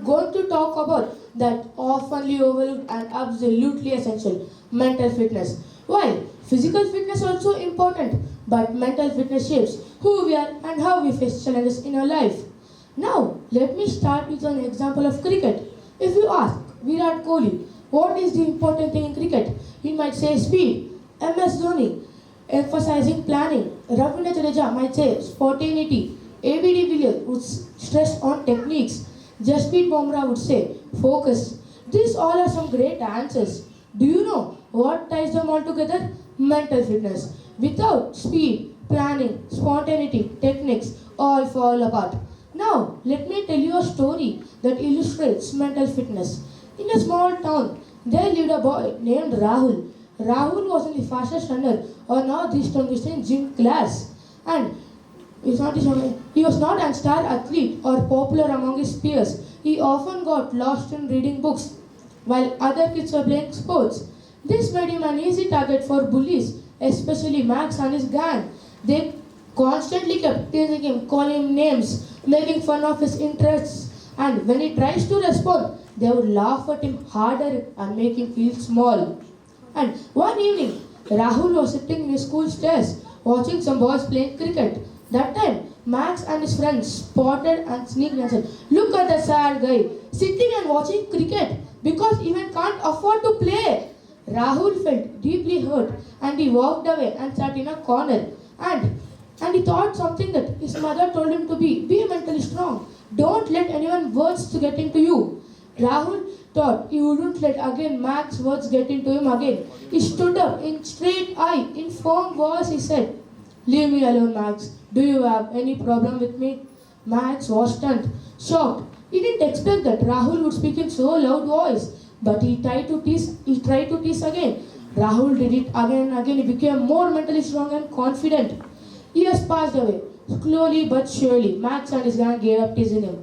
going to talk about that oftenly overlooked and absolutely essential mental fitness. While physical fitness is also important, but mental fitness shapes who we are and how we face challenges in our life. Now, let me start with an example of cricket. If you ask Virat Kohli, what is the important thing in cricket? He might say speed. MS Dhoni, emphasizing planning. Ravindra Jadeja might say spontaneity. ABD Villiers would stress on techniques. Jasprit Bumrah would say focus. These all are some great answers. Do you know what ties them all together? Mental fitness. Without speed, planning, spontaneity, techniques, all fall apart. Now, let me tell you a story that illustrates mental fitness. In a small town, there lived a boy named Rahul. Rahul wasn't the fastest runner or not the strongest in gym class. And he was not a star athlete or popular among his peers. He often got lost in reading books while other kids were playing sports. This made him an easy target for bullies, especially Max and his gang. They constantly kept teasing him, calling him names, making fun of his interests, and when he tries to respond, they would laugh at him harder and make him feel small. And one evening, Rahul was sitting in his school stairs watching some boys playing cricket. That time, Max and his friends spotted and sneaked and said, "Look at the sad guy sitting and watching cricket because he even can't afford to play." Rahul felt deeply hurt and he walked away and sat in a corner. And he thought something that his mother told him to be mentally strong. Don't let anyone words to get into you. Rahul thought he wouldn't let again Max's words get into him again. He stood up in straight eye, in firm voice he said, "Leave me alone, Max. Do you have any problem with me?" Max was stunned, shocked. He didn't expect that Rahul would speak in so loud voice. But he tried to tease again. Rahul did it again and again. He became more mentally strong and confident. Years passed away. Slowly but surely, Max and his gang gave up teasing him.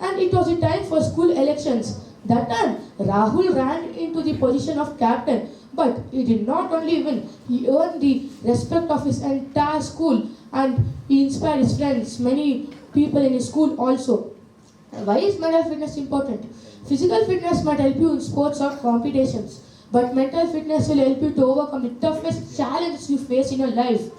And it was the time for school elections. That time, Rahul ran into the position of captain. But he did not only win, he earned the respect of his entire school and he inspired his friends, many people in his school also. Why is mental fitness important? Physical fitness might help you in sports or competitions, but mental fitness will help you to overcome the toughest challenges you face in your life.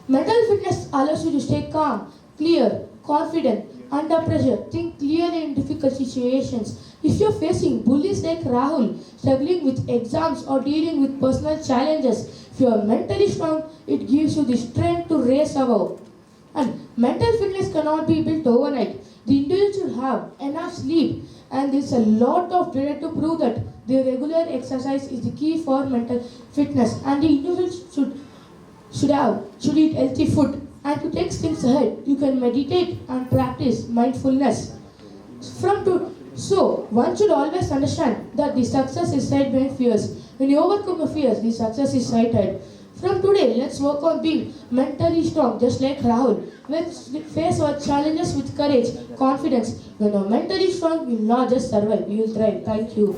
Mental fitness allows you to stay calm, clear, confident, under pressure, think clearly in difficult situations. If you're facing bullies like Rahul, struggling with exams or dealing with personal challenges, if you are mentally strong, it gives you the strength to race above. And mental fitness cannot be built overnight. The individual should have enough sleep, and there's a lot of data to prove that the regular exercise is the key for mental fitness. And the individual should eat healthy food. And to take things ahead, you can meditate and practice mindfulness. So one should always understand that the success is right behind fears. When you overcome your fears, the success is right ahead. From today, let's work on being mentally strong, just like Rahul. Let's face our challenges with courage, confidence. When you're mentally strong, we will not just survive, we will thrive. Thank you.